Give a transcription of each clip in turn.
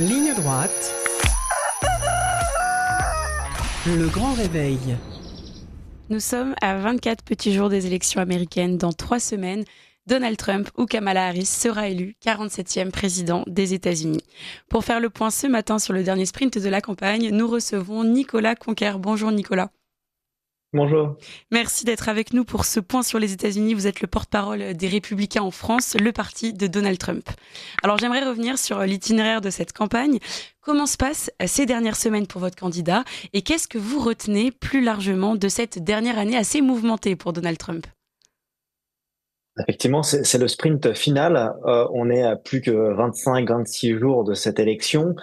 Ligne droite. Le grand réveil. Nous sommes à 24 petits jours des élections américaines. Dans 3 semaines, Donald Trump ou Kamala Harris sera élu 47e président des États-Unis. Pour faire le point ce matin sur le dernier sprint de la campagne, nous recevons Nicolas Conquer. Bonjour Nicolas. Bonjour. Merci d'être avec nous pour ce point sur les États-Unis. Vous êtes le porte-parole des Républicains en France, le parti de Donald Trump. Alors j'aimerais revenir sur l'itinéraire de cette campagne. Comment se passent ces dernières semaines pour votre candidat et qu'est-ce que vous retenez plus largement de cette dernière année assez mouvementée pour Donald Trump ? Effectivement, c'est le sprint final. On est à plus que 25-26 jours de cette élection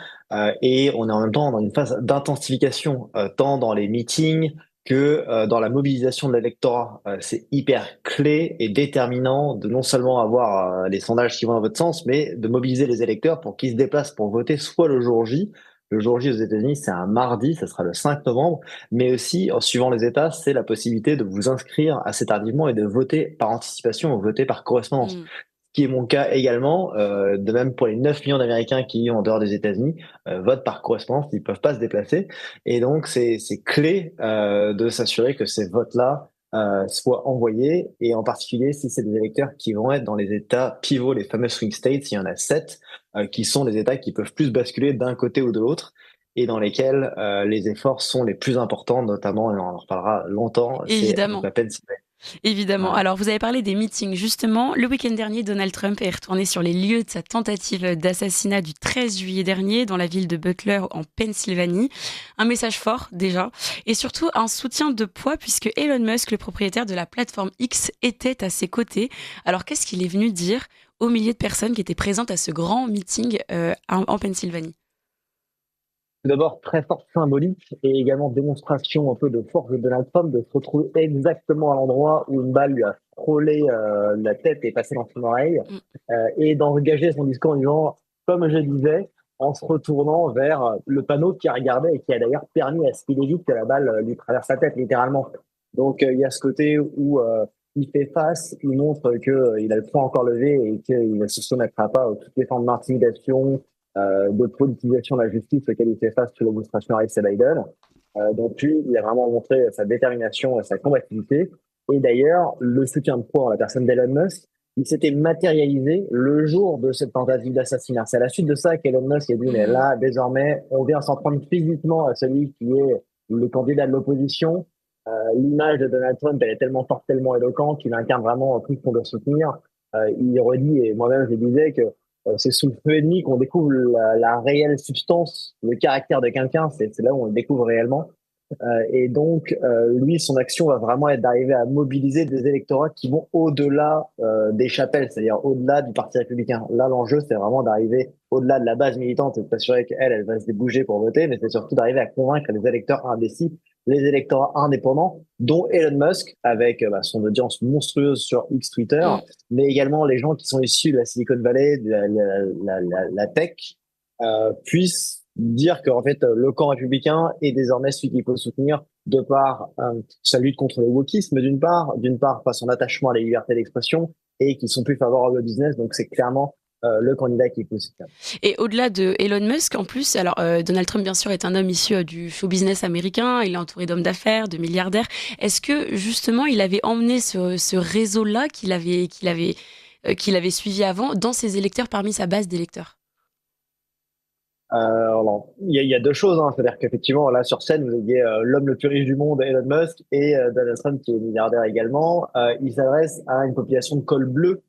et on est en même temps dans une phase d'intensification, tant dans les meetings que dans la mobilisation de l'électorat. C'est hyper clé et déterminant de non seulement avoir les sondages qui vont dans votre sens, mais de mobiliser les électeurs pour qu'ils se déplacent pour voter soit le jour J. Le jour J aux États-Unis, c'est un mardi, ça sera le 5 novembre, mais aussi, en suivant les États, c'est la possibilité de vous inscrire assez tardivement et de voter par anticipation ou voter par correspondance. Qui est mon cas également, de même pour les 9 millions d'Américains qui vivent en dehors des États-Unis, votent par correspondance, ils peuvent pas se déplacer. Et donc, c'est clé de s'assurer que ces votes-là soient envoyés, et en particulier si c'est des électeurs qui vont être dans les États pivots, les fameux swing states, il y en a 7, qui sont les États qui peuvent plus basculer d'un côté ou de l'autre, et dans lesquels les efforts sont les plus importants, notamment, et on en reparlera longtemps, c'est donc Évidemment. la Pennsylvanie. Évidemment. Voilà. Alors, vous avez parlé des meetings. Justement, le week-end dernier, Donald Trump est retourné sur les lieux de sa tentative d'assassinat du 13 juillet dernier dans la ville de Butler, en Pennsylvanie. Un message fort, déjà. Et surtout, un soutien de poids, puisque Elon Musk, le propriétaire de la plateforme X, était à ses côtés. Alors, qu'est-ce qu'il est venu dire aux milliers de personnes qui étaient présentes à ce grand meeting en Pennsylvanie ? Tout d'abord, très forte symbolique et également démonstration un peu de force de Donald Trump de se retrouver exactement à l'endroit où une balle lui a frôlé la tête et passé dans son oreille, et d'engager son discours en disant, comme je disais, en se retournant vers le panneau qui a regardé et qui a d'ailleurs permis à ce qu'il évite que la balle lui traverse la tête, littéralement. Donc, il y a ce côté où il fait face, il montre qu'il a le poing encore levé et qu'il ne se soumettra pas à toutes les formes d'intimidation, de politisation de la justice auquel il fait face sous l'administration Harris et Biden. Donc lui, il a vraiment montré sa détermination et sa combativité. Et d'ailleurs, le soutien de poids en la personne d'Elon Musk, il s'était matérialisé le jour de cette tentative d'assassinat. C'est à la suite de ça qu'Elon Musk a dit, mais là, désormais, on vient s'en prendre physiquement à celui qui est le candidat de l'opposition. L'image de Donald Trump, elle est tellement forte, tellement éloquente, qu'il incarne vraiment tout ce qu'on doit soutenir. Il redit, et moi-même je disais que c'est sous le feu ennemi qu'on découvre la réelle substance, le caractère de quelqu'un. C'est là où on le découvre réellement. Et donc, lui, son action va vraiment être d'arriver à mobiliser des électorats qui vont au-delà des chapelles, c'est-à-dire au-delà du Parti républicain. Là, l'enjeu, c'est vraiment d'arriver au-delà de la base militante et de s'assurer qu'elle, elle va se débouger pour voter, mais c'est surtout d'arriver à convaincre les électeurs indécis, les électorats indépendants, dont Elon Musk, avec son audience monstrueuse sur X Twitter, mais également les gens qui sont issus de la Silicon Valley, de la tech, puissent dire qu'en fait, le camp républicain est désormais celui qu'il faut soutenir de par sa lutte contre le wokisme d'une part par son attachement à la liberté d'expression, et qui sont plus favorables au business. Donc c'est clairement le candidat qu'il faut soutenir. Et au-delà de Elon Musk, en plus, alors Donald Trump, bien sûr, est un homme issu du show business américain. Il est entouré d'hommes d'affaires, de milliardaires. Est-ce que justement, il avait emmené ce réseau-là qu'il avait suivi avant dans ses électeurs, parmi sa base d'électeurs ? Alors, il y a deux choses, hein. C'est-à-dire qu'effectivement, là, sur scène, vous aviez l'homme le plus riche du monde, Elon Musk, et Donald Trump, qui est milliardaire également. Il s'adresse à une population de col bleu,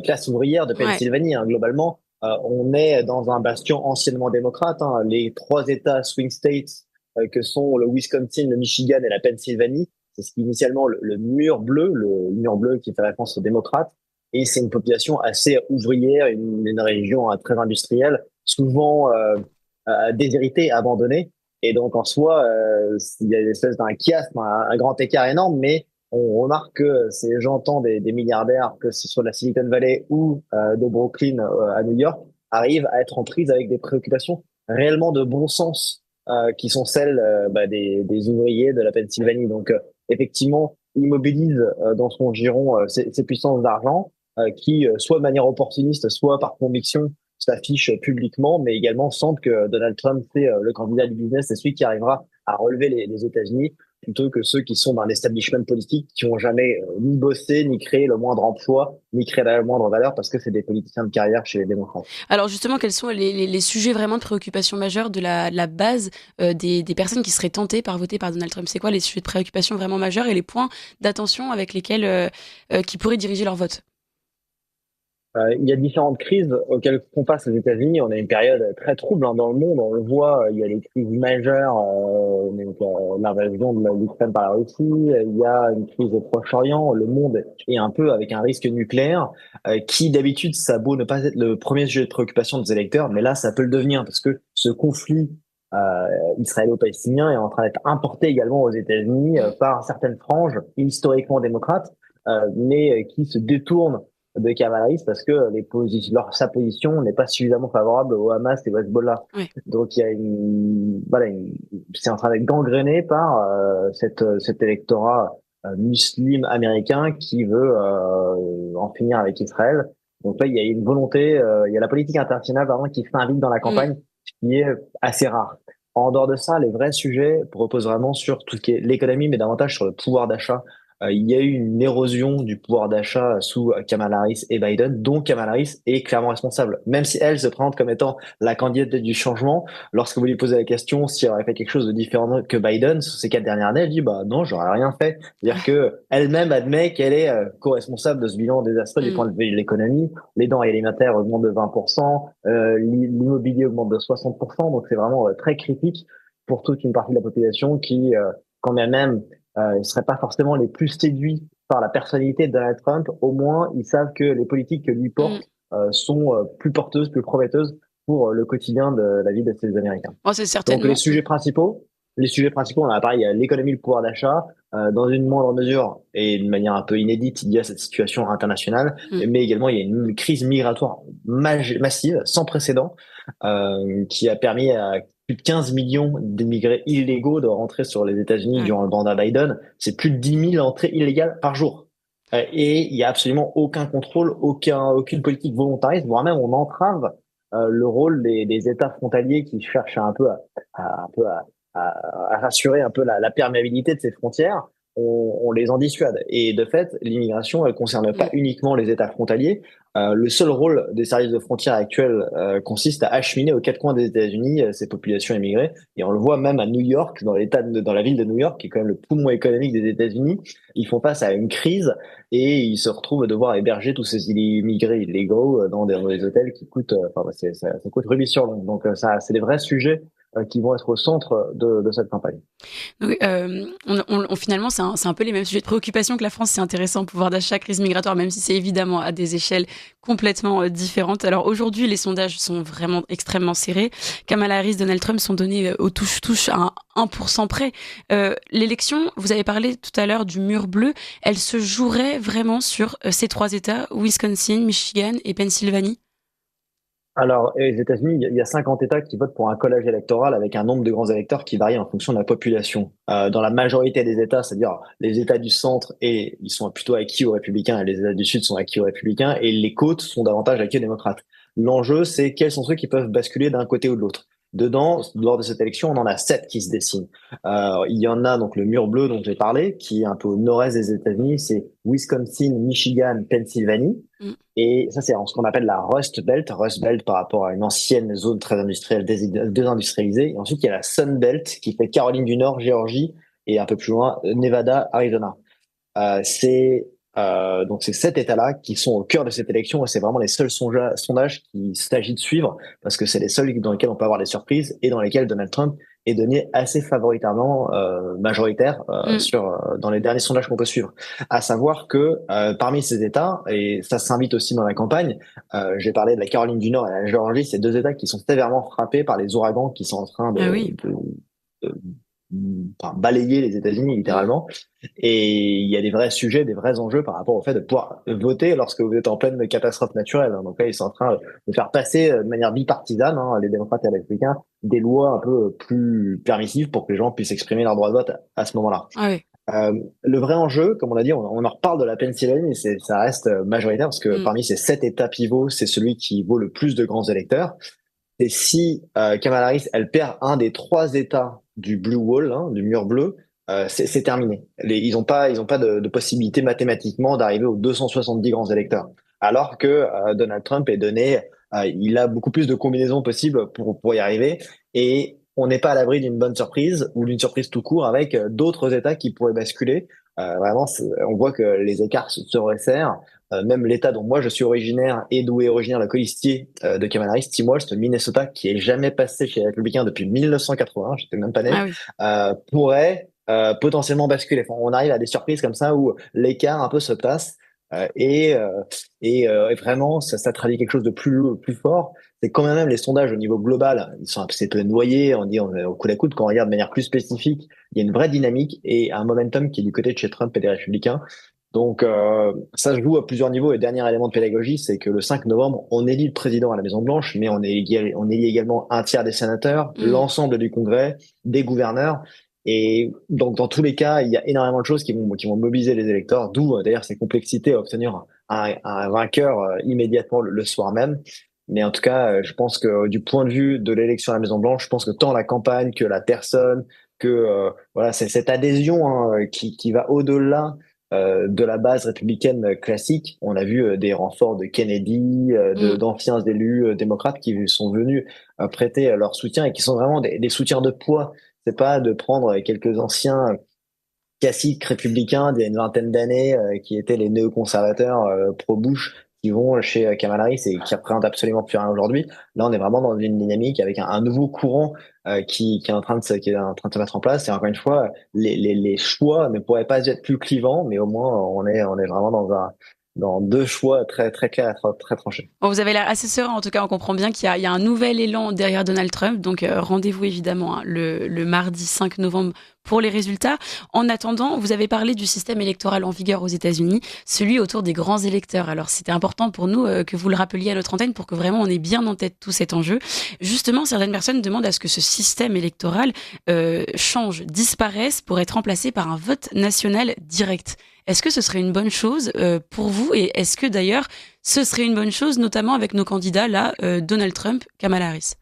classe ouvrière de Pennsylvanie, hein, globalement. On est dans un bastion anciennement démocrate, hein. Les 3 États swing states que sont le Wisconsin, le Michigan et la Pennsylvanie, c'est ce qui initialement le mur bleu qui fait référence aux démocrates. Et c'est une population assez ouvrière, une région très industrielle, souvent déshéritée, abandonnée. Et donc en soi, il y a une espèce d'un chiasme, un grand écart énorme, mais on remarque que ces gens, tant des milliardaires, que ce soit de la Silicon Valley ou de Brooklyn à New York, arrivent à être en prise avec des préoccupations réellement de bon sens, qui sont celles des ouvriers de la Pennsylvanie. Donc effectivement, il mobilise dans son giron ces puissances d'argent, qui, soit de manière opportuniste, soit par conviction, s'affichent publiquement, mais également sentent que Donald Trump, c'est le candidat du business, c'est celui qui arrivera à relever les États-Unis, plutôt que ceux qui sont dans l'establishment politique, qui ont jamais ni bossé, ni créé le moindre emploi, ni créé la moindre valeur, parce que c'est des politiciens de carrière chez les démocrates. Alors justement, quels sont les sujets vraiment de préoccupation majeure de la base des personnes qui seraient tentées par voter par Donald Trump? C'est quoi les sujets de préoccupation vraiment majeurs et les points d'attention avec lesquels qui pourraient diriger leur vote? Il y a différentes crises auxquelles font face les États-Unis. On a une période très trouble dans le monde. On le voit, il y a des crises majeures, donc l'invasion de l'Ukraine par la Russie. Il y a une crise au Proche-Orient. Le monde est un peu avec un risque nucléaire, qui d'habitude, ça a beau ne pas être le premier sujet de préoccupation des électeurs, mais là, ça peut le devenir parce que ce conflit israélo-palestinien est en train d'être importé également aux États-Unis par certaines franges historiquement démocrates, mais qui se détournent de Kamala Harris parce que sa position n'est pas suffisamment favorable au Hamas et au Hezbollah. Oui. Donc il y a c'est en train d'être gangréné par cet électorat musulman américain qui veut en finir avec Israël. Donc là, il y a une volonté, il y a la politique internationale vraiment qui s'invite dans la campagne, qui est assez rare. En dehors de ça, les vrais sujets reposent vraiment sur tout ce qui est l'économie, mais davantage sur le pouvoir d'achat. Il y a eu une érosion du pouvoir d'achat sous Kamala Harris et Biden, dont Kamala Harris est clairement responsable. Même si elle se présente comme étant la candidate du changement, lorsque vous lui posez la question si elle aurait fait quelque chose de différent que Biden sur ces 4 dernières années, elle dit bah non, j'aurais rien fait. C'est-à-dire que elle-même admet qu'elle est co-responsable de ce bilan désastreux du point de vue de l'économie. Les denrées alimentaires augmentent de 20%, l'immobilier augmente de 60%, donc c'est vraiment très critique pour toute une partie de la population qui, quand même ils seraient pas forcément les plus séduits par la personnalité de Donald Trump. Au moins, ils savent que les politiques que lui porte sont plus porteuses, plus prometteuses pour le quotidien de la vie de ces Américains. Oh, c'est Donc certainement. les sujets principaux, on a pareil, il y a l'économie, le pouvoir d'achat, dans une moindre mesure et de manière un peu inédite, il y a cette situation internationale, mais également il y a une crise migratoire massive, sans précédent, qui a permis à plus de 15 millions d'immigrés illégaux de rentrer sur les États-Unis durant le mandat Biden. C'est plus de 10 000 entrées illégales par jour. Et il y a absolument aucun contrôle, aucune politique volontariste, voire même on entrave le rôle des États frontaliers qui cherchent un peu à rassurer un peu la perméabilité de ces frontières. On les en dissuade. Et de fait, l'immigration, elle concerne pas uniquement les États frontaliers. Le seul rôle des services de frontières actuels consiste à acheminer aux 4 coins des États-Unis ces populations immigrées. Et on le voit même à New York, dans la ville de New York, qui est quand même le poumon économique des États-Unis. Ils font face à une crise et ils se retrouvent à devoir héberger tous ces immigrés illégaux dans des hôtels qui coûtent, ça coûte rubis sur l'ongle. Donc ça, c'est des vrais sujets qui vont être au centre de cette campagne. Oui, finalement, c'est un peu les mêmes sujets de préoccupation que la France. C'est intéressant, pouvoir d'achat, crise migratoire, même si c'est évidemment à des échelles complètement différentes. Alors aujourd'hui, les sondages sont vraiment extrêmement serrés. Kamala Harris, Donald Trump sont donnés au touche-touche à 1% près. L'élection, vous avez parlé tout à l'heure du mur bleu, elle se jouerait vraiment sur ces 3 États, Wisconsin, Michigan et Pennsylvanie? Alors, les États-Unis, il y a 50 États qui votent pour un collège électoral avec un nombre de grands électeurs qui varie en fonction de la population. Dans la majorité des États, c'est-à-dire les États du centre, et ils sont plutôt acquis aux républicains, et les États du sud sont acquis aux républicains, et les côtes sont davantage acquis aux démocrates. L'enjeu, c'est quels sont ceux qui peuvent basculer d'un côté ou de l'autre. Dedans, lors de cette élection, on en a 7 qui se dessinent. Il y en a donc le mur bleu dont j'ai parlé, qui est un peu au nord-est des États-Unis, c'est Wisconsin, Michigan, Pennsylvanie. Et ça, c'est ce qu'on appelle la Rust Belt. Rust Belt par rapport à une ancienne zone très industrielle désindustrialisée. Et ensuite, il y a la Sun Belt qui fait Caroline du Nord, Géorgie et un peu plus loin, Nevada, Arizona. Donc c'est 7 États-là qui sont au cœur de cette élection et c'est vraiment les seuls sondages qu'il s'agit de suivre parce que c'est les seuls dans lesquels on peut avoir des surprises et dans lesquels Donald Trump est donné assez favoritairement majoritaire dans les derniers sondages qu'on peut suivre. À savoir que parmi ces États, et ça s'invite aussi dans la campagne, j'ai parlé de la Caroline du Nord et de la Géorgie, c'est 2 États qui sont sévèrement frappés par les ouragans qui sont en train de balayer les États-Unis littéralement. Et il y a des vrais sujets, des vrais enjeux par rapport au fait de pouvoir voter lorsque vous êtes en pleine catastrophe naturelle. Donc là, ils sont en train de faire passer de manière bipartisane, les démocrates et les républicains, des lois un peu plus permissives pour que les gens puissent exprimer leur droit de vote à ce moment-là. Ah oui. Le vrai enjeu, comme on l'a dit, on en reparle de la Pennsylvanie, mais ça reste majoritaire parce que Mm. parmi ces 7 États pivots, c'est celui qui vaut le plus de grands électeurs. Et si Kamala Harris, elle perd un des 3 États du Blue Wall, hein, du mur bleu, c'est terminé. Ils ont pas de possibilité mathématiquement d'arriver aux 270 grands électeurs. Alors que Donald Trump est donné, il a beaucoup plus de combinaisons possibles pour y arriver. Et on n'est pas à l'abri d'une bonne surprise ou d'une surprise tout court avec d'autres États qui pourraient basculer. Vraiment, on voit que les écarts se resserrent. Même l'État dont moi je suis originaire et d'où est originaire le colistier de Kamala Harris, Tim Walz, le Minnesota, qui est jamais passé chez les Républicains depuis 1980, j'étais même pas né, Ah oui. pourrait potentiellement basculer. Enfin, on arrive à des surprises comme ça où l'écart un peu se passe et vraiment ça traduit quelque chose de plus fort. C'est quand même les sondages au niveau global, ils sont un petit peu noyés, on est au coude à coude. Quand on regarde de manière plus spécifique, il y a une vraie dynamique et un momentum qui est du côté de chez Trump et des Républicains. Donc ça se joue à plusieurs niveaux. Et dernier élément de pédagogie, c'est que le 5 novembre, on élit le président à la Maison Blanche, mais on élit également un tiers des sénateurs, Mm. l'ensemble du Congrès, des gouverneurs. Et donc dans tous les cas, il y a énormément de choses qui vont mobiliser les électeurs, d'où d'ailleurs ces complexités à obtenir un vainqueur immédiatement le soir même. Mais en tout cas, je pense que du point de vue de l'élection à la Maison Blanche, je pense que tant la campagne que la personne, que voilà, c'est cette adhésion hein, qui va au-delà de la base républicaine classique. On a vu des renforts de Kennedy, Mm. d'anciens élus démocrates qui sont venus prêter leur soutien et qui sont vraiment des soutiens de poids. C'est pas de prendre quelques anciens classiques républicains d'il y a une vingtaine d'années qui étaient les néoconservateurs pro-Bush qui vont chez Kamala Harris et qui représentent absolument plus rien aujourd'hui. Là, on est vraiment dans une dynamique avec un nouveau courant qui est en train qui est en train de se mettre en place. Et encore une fois, les choix ne pourraient pas être plus clivants, mais au moins on est vraiment dans deux choix très très clairs et très tranchés. Bon, vous avez l'air assez serein, en tout cas, on comprend bien qu'il y a un nouvel élan derrière Donald Trump. Donc, rendez-vous évidemment hein, le mardi 5 novembre pour les résultats. En attendant, vous avez parlé du système électoral en vigueur aux États-Unis, celui autour des grands électeurs. Alors, c'était important pour nous que vous le rappeliez à notre antenne pour que vraiment on ait bien en tête tout cet enjeu. Justement, certaines personnes demandent à ce que ce système électoral change, disparaisse pour être remplacé par un vote national direct. Est-ce que ce serait une bonne chose pour vous et est-ce que d'ailleurs ce serait une bonne chose, notamment avec nos candidats là, Donald Trump, Kamala Harris?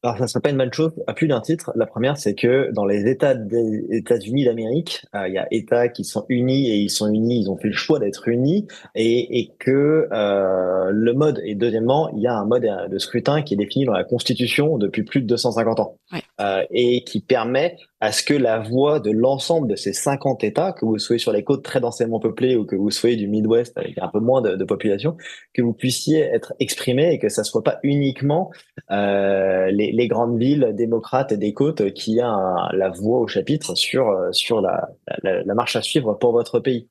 Alors, ça serait pas une bonne chose à plus d'un titre. La première, c'est que dans les États des États-Unis d'Amérique, il y a États qui sont unis et ils sont unis, ils ont fait le choix d'être unis et que le mode, et deuxièmement, il y a un mode de scrutin qui est défini dans la Constitution depuis plus de 250 ans Ouais. et qui permet à ce que la voix de l'ensemble de ces 50 États, que vous soyez sur les côtes très densément peuplées ou que vous soyez du Midwest avec un peu moins de population, que vous puissiez être exprimé et que ça soit pas uniquement les grandes villes démocrates et des côtes qui a la voix au chapitre sur la marche à suivre pour votre pays.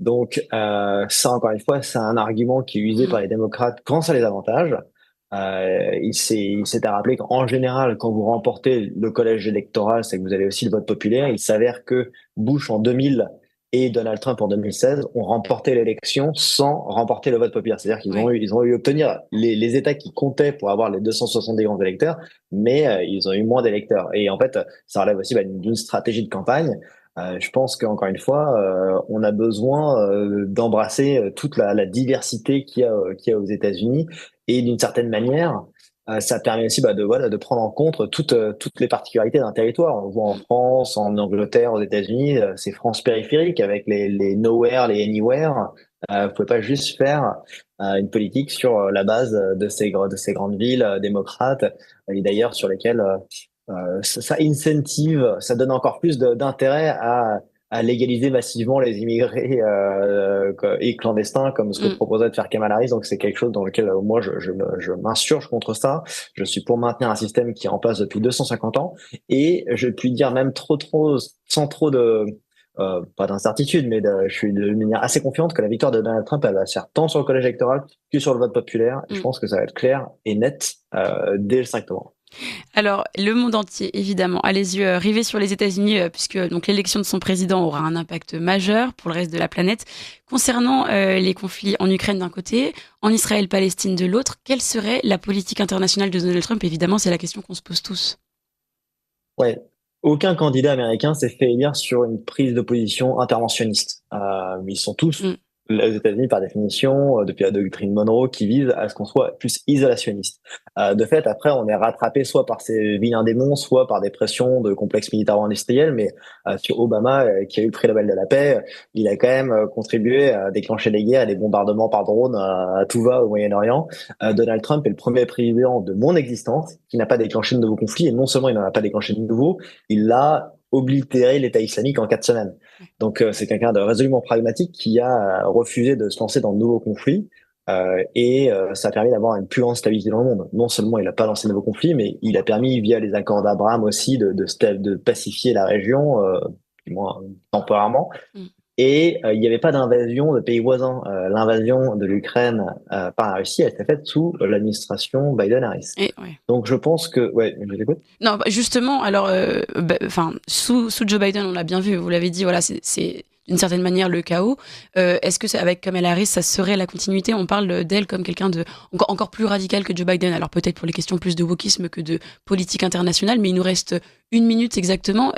Donc ça, encore une fois, c'est un argument qui est usé Mm. par les démocrates quand ça les avantage. Il s'est à rappeler qu'en général, quand vous remportez le collège électoral, c'est que vous avez aussi le vote populaire. Il s'avère que Bush en 2000 et Donald Trump en 2016 ont remporté l'élection sans remporter le vote populaire. C'est-à-dire Ouais. ils ont eu obtenir les États qui comptaient pour avoir les 270 grands électeurs, mais ils ont eu moins d'électeurs. Et en fait, ça relève aussi d'une stratégie de campagne. Je pense qu'encore une fois, on a besoin d'embrasser toute la diversité qu'il y a aux États-Unis et d'une certaine manière, ça permet aussi voilà, de prendre en compte toutes les particularités d'un territoire. On voit en Mm. France, en Angleterre, aux États-Unis, c'est France périphérique avec les nowhere, les anywhere. Vous pouvez pas juste faire une politique sur la base de ces grandes villes démocrates et d'ailleurs sur lesquelles ça incentive, ça donne encore plus d'intérêt à légaliser massivement les immigrés et clandestins, comme ce que Mm. proposait de faire Kamala Harris. Donc c'est quelque chose dans lequel moi je m'insurge contre ça. Je suis pour maintenir un système qui est en place depuis 250 ans et je puis dire même trop sans trop de pas d'incertitude, mais je suis de manière assez confiante que la victoire de Donald Trump elle va se faire tant sur le collège électoral que sur le vote populaire. Et je Mm. pense que ça va être clair et net dès le 5 novembre. Alors, le monde entier, évidemment, a les yeux rivés sur les États-Unis, puisque donc l'élection de son président aura un impact majeur pour le reste de la planète. Concernant les conflits en Ukraine d'un côté, en Israël-Palestine de l'autre, quelle serait la politique internationale de Donald Trump? Évidemment, c'est la question qu'on se pose tous. Ouais. Aucun candidat américain s'est fait élire sur une prise de position interventionniste. Ils sont tous, Mm. aux États-Unis par définition, depuis la doctrine Monroe, qui vise à ce qu'on soit plus isolationniste. De fait, après, on est rattrapé soit par ces vilains démons, soit par des pressions de complexes militaro-industriels. Mais sur Obama, qui a eu le prix Nobel de la paix, il a quand même contribué à déclencher des guerres, et des bombardements par drone à tout va au Moyen-Orient. Donald Trump est le premier président de mon existence qui n'a pas déclenché de nouveaux conflits. Et non seulement il n'en a pas déclenché de nouveaux, il a oblitéré l'État islamique en 4 semaines. Donc c'est quelqu'un de résolument pragmatique qui a refusé de se lancer dans de nouveaux conflits. Ça a permis d'avoir une plus grande stabilité dans le monde. Non seulement il n'a pas lancé de nouveaux conflits, mais il a permis, via les accords d'Abraham aussi, de pacifier la région, du moins temporairement. Mm. Et il n'y avait pas d'invasion de pays voisins. L'invasion de l'Ukraine par la Russie, elle s'est faite sous l'administration Biden-Harris. Et, ouais. Donc je pense que... Ouais, je t'écoute. Non, justement, alors, sous Joe Biden, on l'a bien vu, vous l'avez dit, voilà, c'est d'une certaine manière le chaos. Est-ce que avec Kamala Harris, ça serait la continuité? On parle d'elle comme quelqu'un de encore plus radical que Joe Biden. Alors peut-être pour les questions plus de wokisme que de politique internationale, mais il nous reste 1 minute exactement.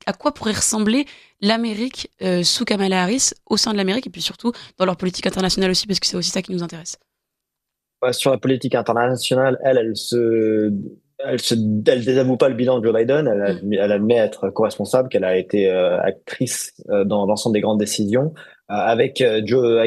À quoi pourrait ressembler l'Amérique sous Kamala Harris, au sein de l'Amérique, et puis surtout dans leur politique internationale aussi, parce que c'est aussi ça qui nous intéresse. Sur la politique internationale, elle désavoue pas le bilan de Joe Biden. Elle admet être co-responsable, qu'elle a été actrice dans l'ensemble des grandes décisions. Avec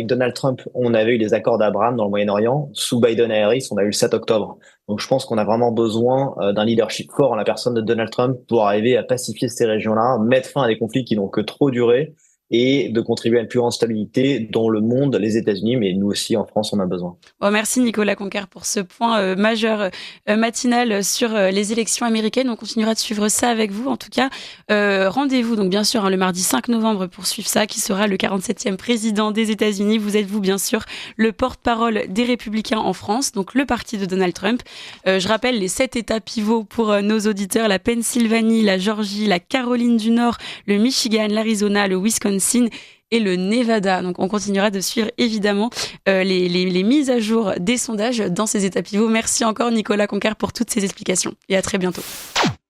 Donald Trump, on avait eu les accords d'Abraham dans le Moyen-Orient. Sous Biden et Harris, on a eu le 7 octobre. Donc je pense qu'on a vraiment besoin d'un leadership fort en la personne de Donald Trump pour arriver à pacifier ces régions-là, mettre fin à des conflits qui n'ont que trop duré et de contribuer à une plus grande stabilité dans le monde, les États-Unis, mais nous aussi en France, on a besoin. Bon, merci Nicolas Conquer pour ce point majeur matinal sur les élections américaines. On continuera de suivre ça avec vous. En tout cas, rendez-vous donc bien sûr le mardi 5 novembre pour suivre ça, qui sera le 47e président des États-Unis. Vous êtes bien sûr le porte-parole des Républicains en France, donc le parti de Donald Trump. Je rappelle les 7 États pivots pour nos auditeurs: la Pennsylvanie, la Géorgie, la Caroline du Nord, le Michigan, l'Arizona, le Wisconsin et le Nevada. Donc on continuera de suivre évidemment les mises à jour des sondages dans ces états pivots. Merci encore Nicolas Conquer pour toutes ces explications et à très bientôt.